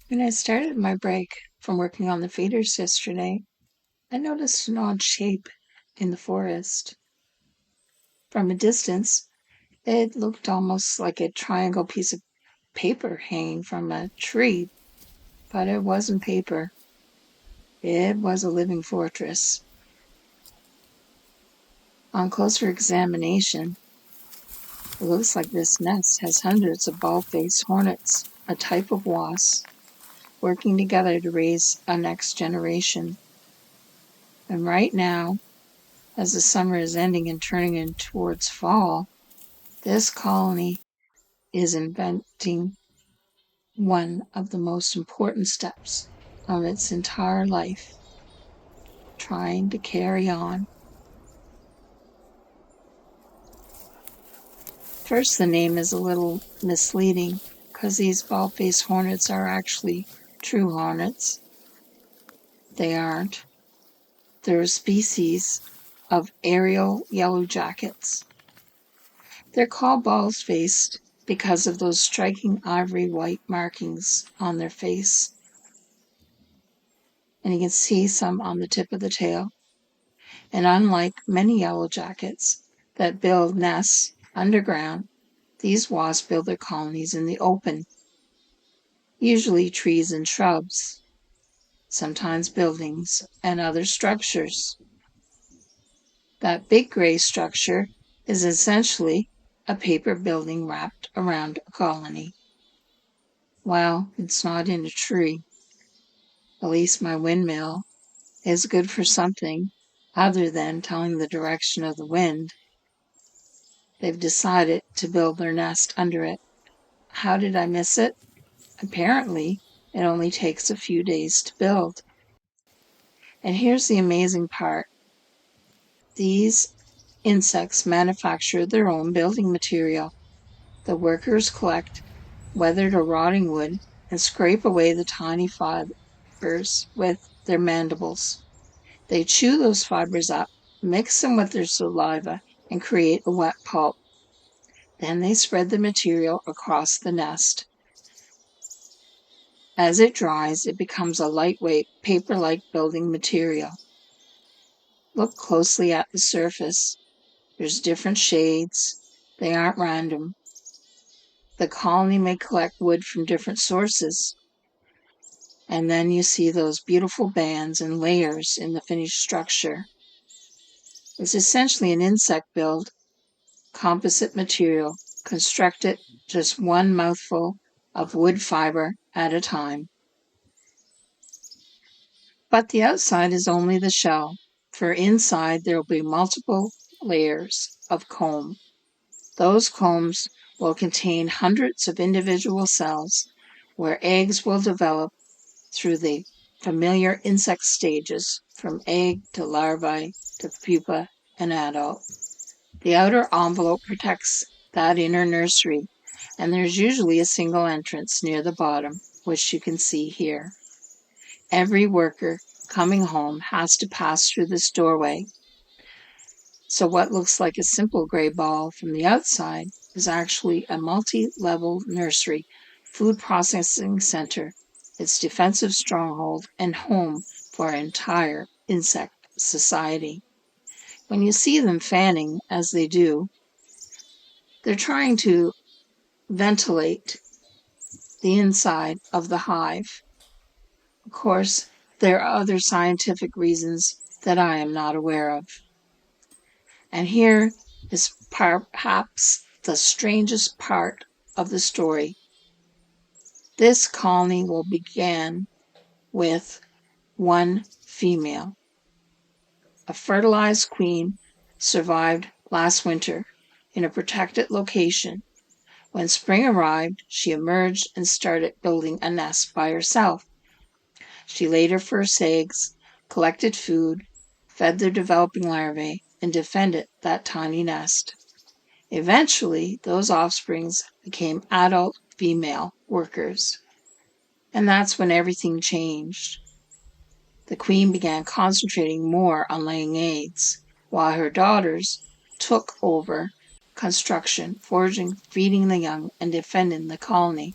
When I started my break from working on the feeders yesterday, I noticed an odd shape in the forest. From a distance, it looked almost like a triangle piece of paper hanging from a tree, but it wasn't paper. It was a living fortress. On closer examination, it looks like this nest has hundreds of bald-faced hornets, a type of wasp, working together to raise a next generation. And right now, as the summer is ending and turning in towards fall, this colony is inventing one of the most important steps of its entire life, trying to carry on. First, the name is a little misleading because these bald-faced hornets are actually true hornets. They aren't. They're a species of aerial yellow jackets. They're called bald-faced because of those striking ivory white markings on their face. And you can see some on the tip of the tail. And unlike many yellow jackets that build nests underground, these wasps build their colonies in the open, usually trees and shrubs, sometimes buildings and other structures. That big gray structure is essentially a paper building wrapped around a colony. Well, it's not in a tree. At least my windmill is good for something other than telling the direction of the wind. They've decided to build their nest under it. How did I miss it? Apparently, it only takes a few days to build. And here's the amazing part. These insects manufacture their own building material. The workers collect weathered or rotting wood and scrape away the tiny fibers with their mandibles. They chew those fibers up, mix them with their saliva, and create a wet pulp. Then they spread the material across the nest. As it dries, it becomes a lightweight, paper-like building material. Look closely at the surface. There's different shades. They aren't random. The colony may collect wood from different sources. And then you see those beautiful bands and layers in the finished structure. It's essentially an insect-built composite material constructed just one mouthful of wood fiber at a time. But the outside is only the shell, for inside there will be multiple layers of comb. Those combs will contain hundreds of individual cells where eggs will develop through the familiar insect stages from egg to larvae to pupa and adult. The outer envelope protects that inner nursery, and there's usually a single entrance near the bottom, which you can see here. Every worker coming home has to pass through this doorway. So what looks like a simple gray ball from the outside is actually a multi-level nursery, food processing center, its defensive stronghold, and home for an entire insect society. When you see them fanning, as they do, they're trying to ventilate the inside of the hive. Of course, there are other scientific reasons that I am not aware of. And here is perhaps the strangest part of the story. This colony will begin with one female. A fertilized queen survived last winter in a protected location. When spring arrived, she emerged and started building a nest by herself. She laid her first eggs, collected food, fed their developing larvae, and defended that tiny nest. Eventually, those offsprings became adult female workers. And that's when everything changed. The queen began concentrating more on laying eggs, while her daughters took over construction, foraging, feeding the young, and defending the colony.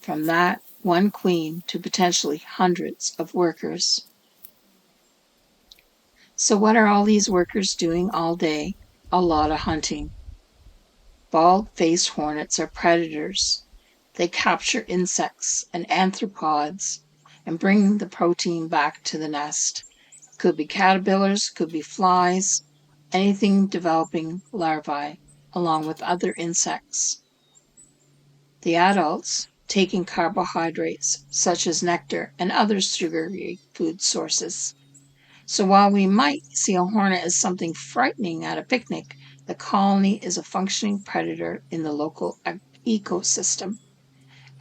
from that one queen to potentially hundreds of workers. So what are all these workers doing all day? A lot of hunting. Bald-faced hornets are predators. They capture insects and arthropods and bring the protein back to the nest. Could be caterpillars, could be flies, anything developing larvae along with other insects. The adults taking carbohydrates such as nectar and other sugary food sources. So while we might see a hornet as something frightening at a picnic, the colony is a functioning predator in the local ecosystem.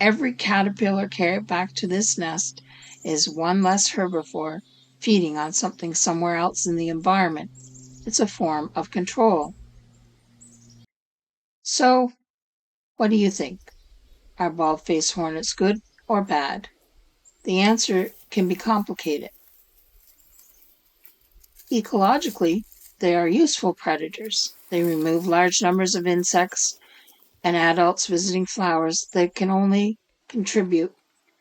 Every caterpillar carried back to this nest is one less herbivore feeding on something somewhere else in the environment. It's a form of control. So, what do you think? Are bald-faced hornets good or bad? The answer can be complicated. Ecologically, they are useful predators. They remove large numbers of insects and adults visiting flowers that can only contribute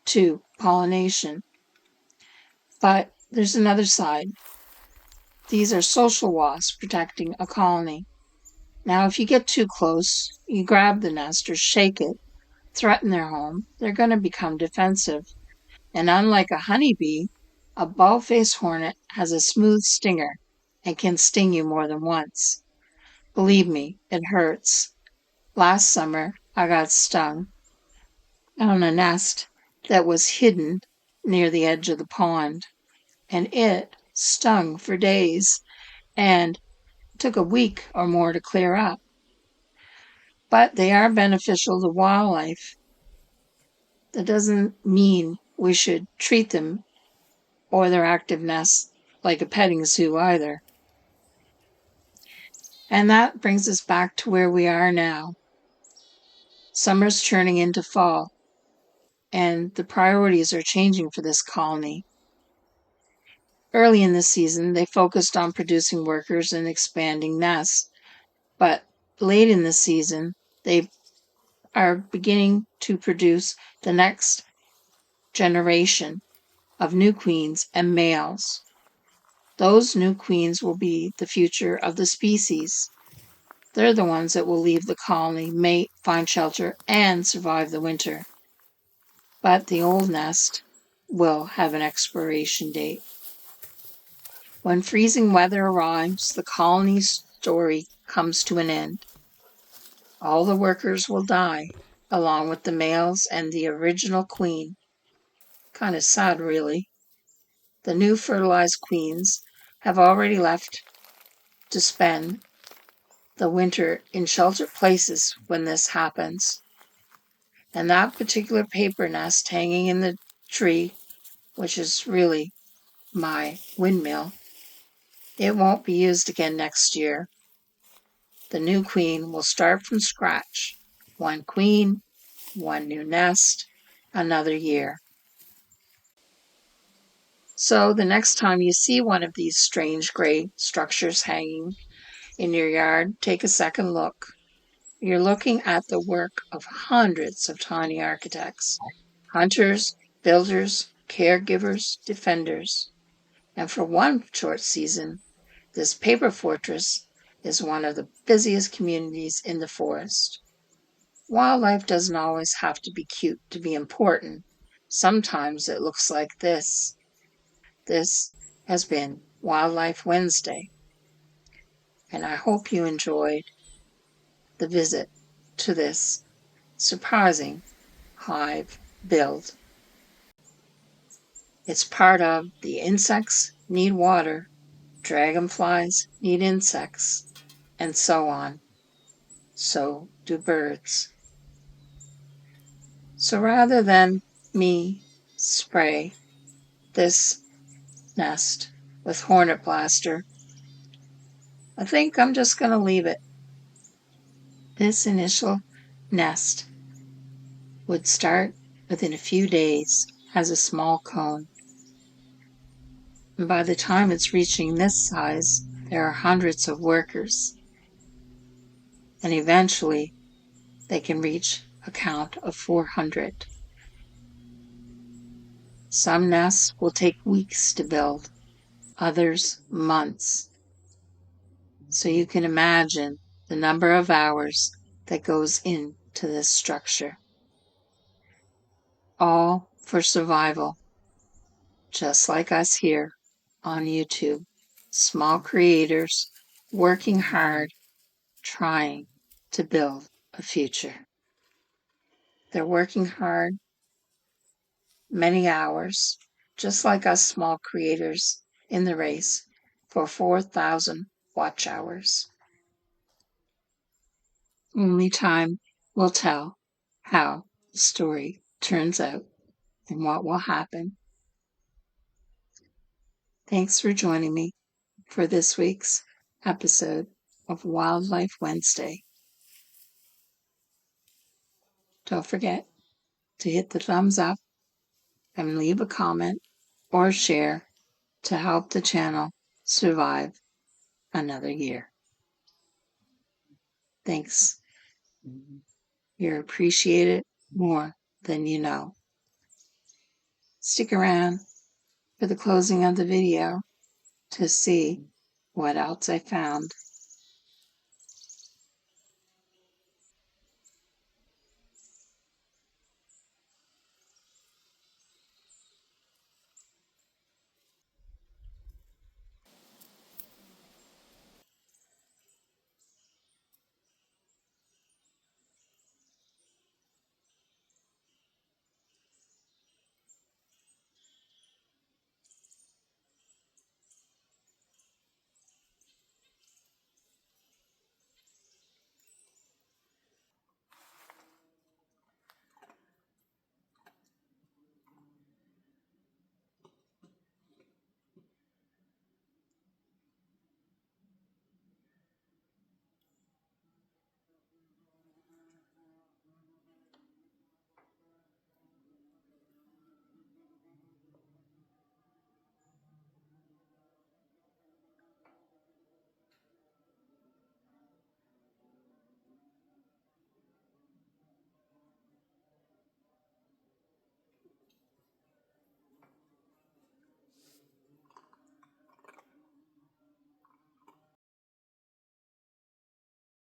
to pollination. But there's another side. These are social wasps protecting a colony. Now, if you get too close, you grab the nest or shake it, threaten their home, they're going to become defensive. And unlike a honeybee, a bald-faced hornet has a smooth stinger and can sting you more than once. Believe me, it hurts. Last summer, I got stung on a nest that was hidden near the edge of the pond, and it stung for days and took a week or more to clear up. But they are beneficial to wildlife. That doesn't mean we should treat them or their active nests like a petting zoo either. And that brings us back to where we are now. Summer's turning into fall, and the priorities are changing for this colony. Early in the season, they focused on producing workers and expanding nests, but late in the season, they are beginning to produce the next generation of new queens and males. Those new queens will be the future of the species. They're the ones that will leave the colony, mate, find shelter, and survive the winter. But the old nest will have an expiration date. When freezing weather arrives, the colony's story comes to an end. All the workers will die, along with the males and the original queen. Kind of sad, really. The new fertilized queens have already left to spend the winter in sheltered places when this happens. And that particular paper nest hanging in the tree, which is really my windmill, it won't be used again next year. The new queen will start from scratch. One queen, one new nest, another year. So the next time you see one of these strange gray structures hanging in your yard, take a second look. You're looking at the work of hundreds of tiny architects, hunters, builders, caregivers, defenders. And for one short season, this paper fortress is one of the busiest communities in the forest. Wildlife doesn't always have to be cute to be important. Sometimes it looks like this. This has been Wildlife Wednesday, and I hope you enjoyed the visit to this surprising hive build. It's part of the insects need water, dragonflies need insects, and so on. So do birds. So rather than me spray this nest with Hornet Blaster, I think I'm just going to leave it. This initial nest would start within a few days as a small cone. And by the time it's reaching this size, there are hundreds of workers. And eventually, they can reach a count of 400. Some nests will take weeks to build, others months. So you can imagine the number of hours that goes into this structure. All for survival, just like us here on YouTube. Small creators working hard, trying to build a future. They're working hard, many hours, just like us small creators in the race, for 4,000 watch hours. Only time will tell how the story turns out and what will happen. Thanks for joining me for this week's episode of Wildlife Wednesday. Don't forget to hit the thumbs up and leave a comment or share to help the channel survive another year. Thanks. You're appreciated more than you know. Stick around for the closing of the video to see what else I found.